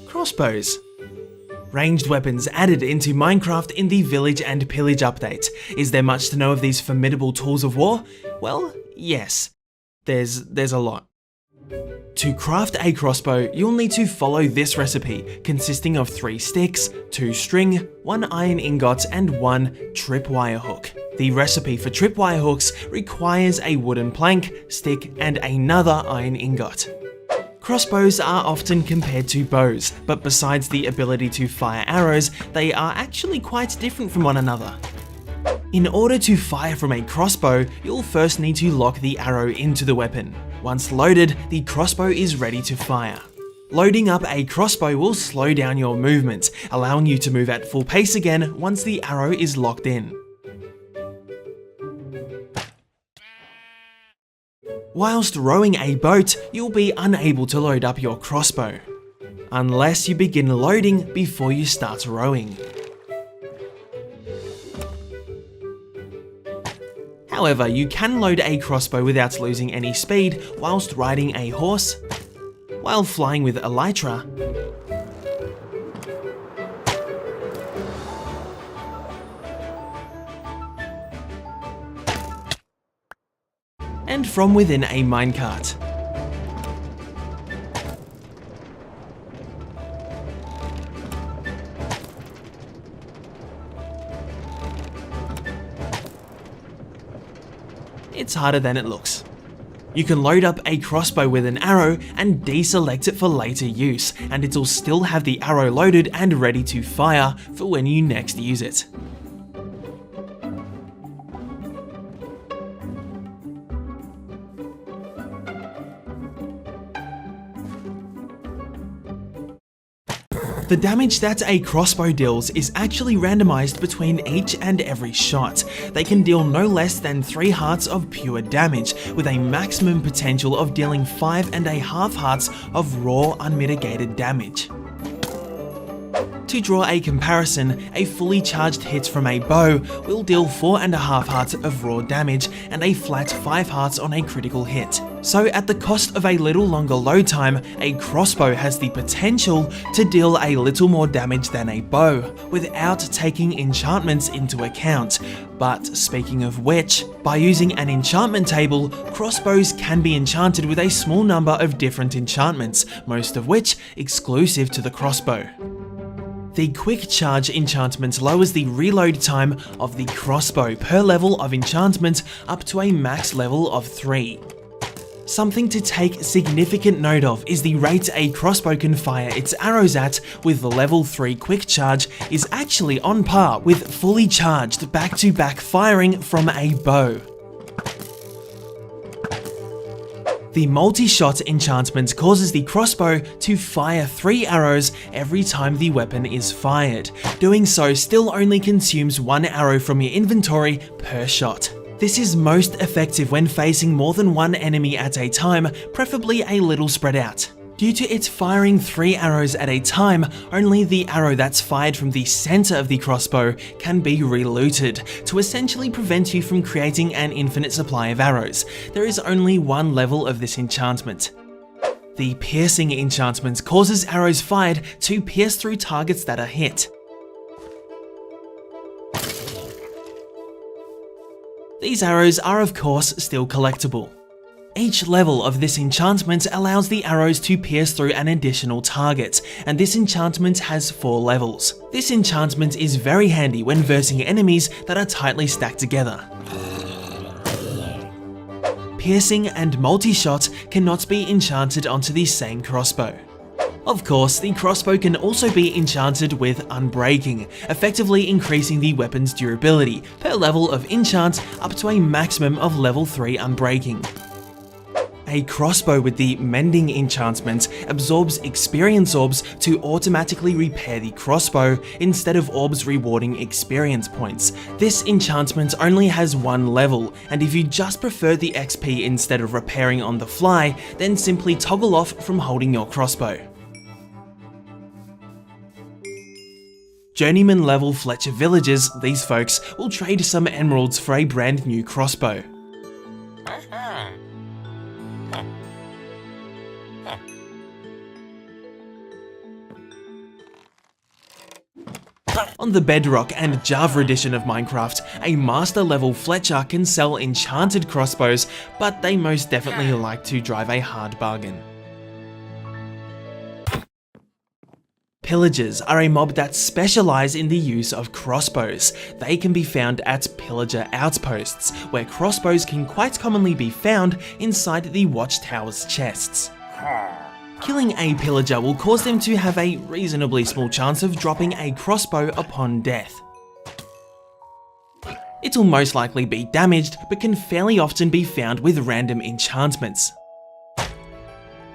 Crossbows. Ranged weapons added into Minecraft in the Village and Pillage update. Is there much to know of these formidable tools of war? Well, yes. There's a lot. To craft a crossbow, you'll need to follow this recipe, consisting of 3 sticks, 2 string, 1 iron ingot, and 1 tripwire hook. The recipe for tripwire hooks requires a wooden plank, stick, and another iron ingot. Crossbows are often compared to bows, but besides the ability to fire arrows, they are actually quite different from one another. In order to fire from a crossbow, you'll first need to lock the arrow into the weapon. Once loaded, the crossbow is ready to fire. Loading up a crossbow will slow down your movement, allowing you to move at full pace again once the arrow is locked in. Whilst rowing a boat, you'll be unable to load up your crossbow, unless you begin loading before you start rowing. However, you can load a crossbow without losing any speed whilst riding a horse, while flying with elytra, and from within a minecart. It's harder than it looks. You can load up a crossbow with an arrow and deselect it for later use, and it'll still have the arrow loaded and ready to fire for when you next use it. The damage that a crossbow deals is actually randomized between each and every shot. They can deal no less than 3 hearts of pure damage, with a maximum potential of dealing 5.5 hearts of raw unmitigated damage. To draw a comparison, a fully charged hit from a bow will deal 4.5 hearts of raw damage and a flat 5 hearts on a critical hit. So at the cost of a little longer load time, a crossbow has the potential to deal a little more damage than a bow, without taking enchantments into account. But speaking of which, by using an enchantment table, crossbows can be enchanted with a small number of different enchantments, most of which exclusive to the crossbow. The quick charge enchantment lowers the reload time of the crossbow per level of enchantment up to a max level of 3. Something to take significant note of is the rate a crossbow can fire its arrows at with the level 3 quick charge is actually on par with fully charged back-to-back firing from a bow. The multi-shot enchantment causes the crossbow to fire 3 arrows every time the weapon is fired. Doing so still only consumes 1 arrow from your inventory per shot. This is most effective when facing more than 1 enemy at a time, preferably a little spread out. Due to its firing 3 arrows at a time, only the arrow that's fired from the center of the crossbow can be relooted, to essentially prevent you from creating an infinite supply of arrows. There is only 1 level of this enchantment. The piercing enchantment causes arrows fired to pierce through targets that are hit. These arrows are of course still collectible. Each level of this enchantment allows the arrows to pierce through an additional target, and this enchantment has 4 levels. This enchantment is very handy when versing enemies that are tightly stacked together. Piercing and multi-shot cannot be enchanted onto the same crossbow. Of course, the crossbow can also be enchanted with Unbreaking, effectively increasing the weapon's durability per level of enchant up to a maximum of level 3 Unbreaking. A crossbow with the Mending enchantment absorbs experience orbs to automatically repair the crossbow instead of orbs rewarding experience points. This enchantment only has 1 level, and if you just prefer the XP instead of repairing on the fly, then simply toggle off from holding your crossbow. Journeyman level Fletcher villagers, these folks will trade some emeralds for a brand new crossbow. On the Bedrock and Java edition of Minecraft, a master level Fletcher can sell enchanted crossbows, but they most definitely like to drive a hard bargain. Pillagers are a mob that specialise in the use of crossbows. They can be found at pillager outposts, where crossbows can quite commonly be found inside the watchtower's chests. Killing a pillager will cause them to have a reasonably small chance of dropping a crossbow upon death. It'll most likely be damaged, but can fairly often be found with random enchantments.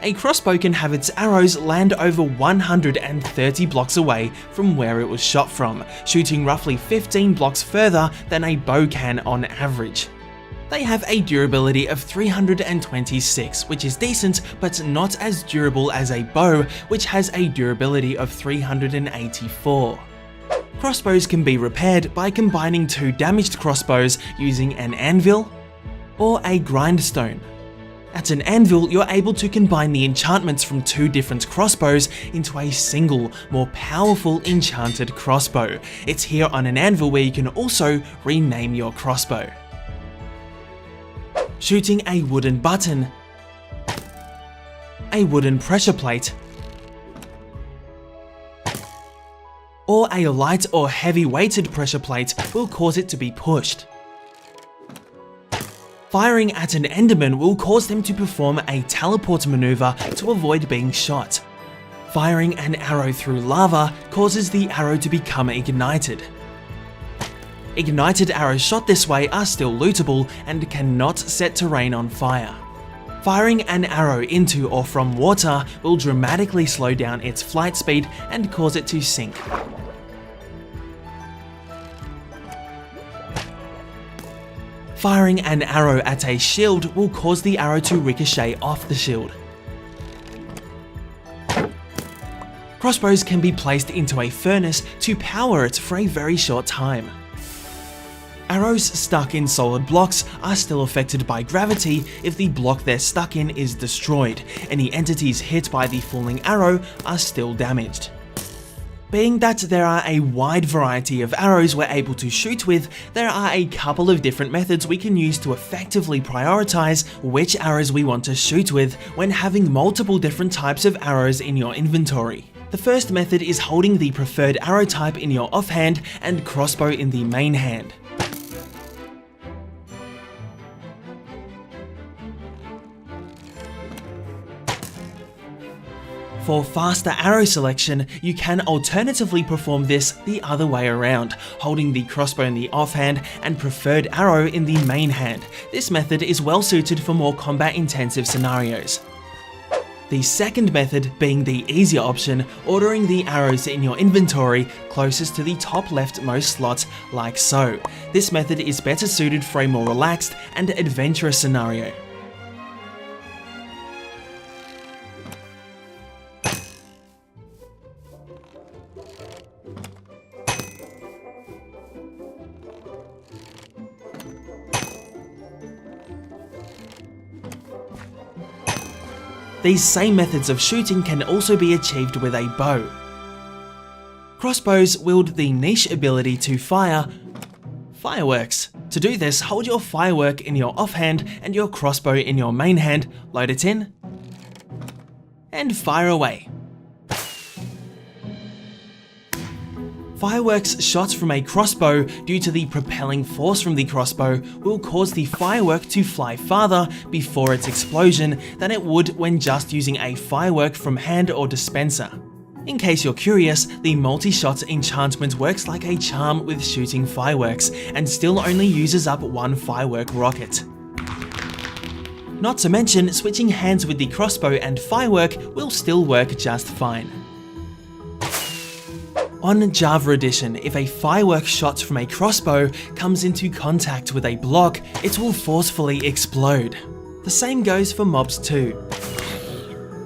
A crossbow can have its arrows land over 130 blocks away from where it was shot from, shooting roughly 15 blocks further than a bow can on average. They have a durability of 326, which is decent, but not as durable as a bow, which has a durability of 384. Crossbows can be repaired by combining two damaged crossbows using an anvil or a grindstone. At an anvil, you're able to combine the enchantments from two different crossbows into a single, more powerful enchanted crossbow. It's here on an anvil where you can also rename your crossbow. Shooting a wooden button, a wooden pressure plate, or a light or heavy weighted pressure plate will cause it to be pushed. Firing at an Enderman will cause them to perform a teleport maneuver to avoid being shot. Firing an arrow through lava causes the arrow to become ignited. Ignited arrows shot this way are still lootable and cannot set terrain on fire. Firing an arrow into or from water will dramatically slow down its flight speed and cause it to sink. Firing an arrow at a shield will cause the arrow to ricochet off the shield. Crossbows can be placed into a furnace to power it for a very short time. Arrows stuck in solid blocks are still affected by gravity if the block they're stuck in is destroyed. Any entities hit by the falling arrow are still damaged. Being that there are a wide variety of arrows we're able to shoot with, there are a couple of different methods we can use to effectively prioritize which arrows we want to shoot with when having multiple different types of arrows in your inventory. The first method is holding the preferred arrow type in your offhand and crossbow in the main hand. For faster arrow selection, you can alternatively perform this the other way around, holding the crossbow in the offhand and preferred arrow in the main hand. This method is well suited for more combat-intensive scenarios. The second method being the easier option, ordering the arrows in your inventory closest to the top leftmost slot, like so. This method is better suited for a more relaxed and adventurous scenario. These same methods of shooting can also be achieved with a bow. Crossbows wield the niche ability to fire fireworks. To do this, hold your firework in your offhand and your crossbow in your main hand, load it in, and fire away. Fireworks shot from a crossbow due to the propelling force from the crossbow will cause the firework to fly farther before its explosion than it would when just using a firework from hand or dispenser. In case you're curious, the multi-shot enchantment works like a charm with shooting fireworks and still only uses up one firework rocket. Not to mention, switching hands with the crossbow and firework will still work just fine. On Java Edition, if a firework shot from a crossbow comes into contact with a block, it will forcefully explode. The same goes for mobs too,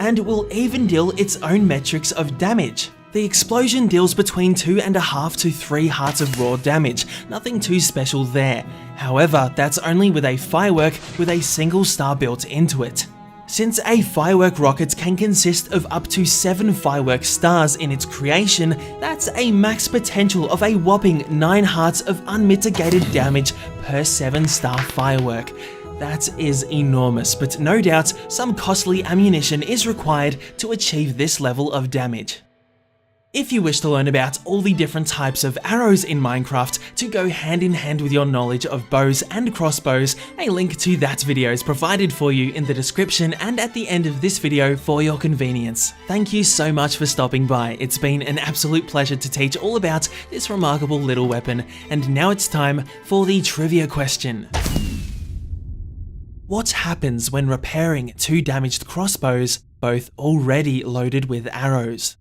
and will even deal its own metrics of damage. The explosion deals between 2.5 to 3 hearts of raw damage, nothing too special there. However, that's only with a firework with a single star built into it. Since a firework rocket can consist of up to 7 firework stars in its creation, that's a max potential of a whopping 9 hearts of unmitigated damage per 7-star firework. That is enormous, but no doubt some costly ammunition is required to achieve this level of damage. If you wish to learn about all the different types of arrows in Minecraft to go hand in hand with your knowledge of bows and crossbows, a link to that video is provided for you in the description and at the end of this video for your convenience. Thank you so much for stopping by. It's been an absolute pleasure to teach all about this remarkable little weapon, and now it's time for the trivia question. What happens when repairing 2 damaged crossbows, both already loaded with arrows?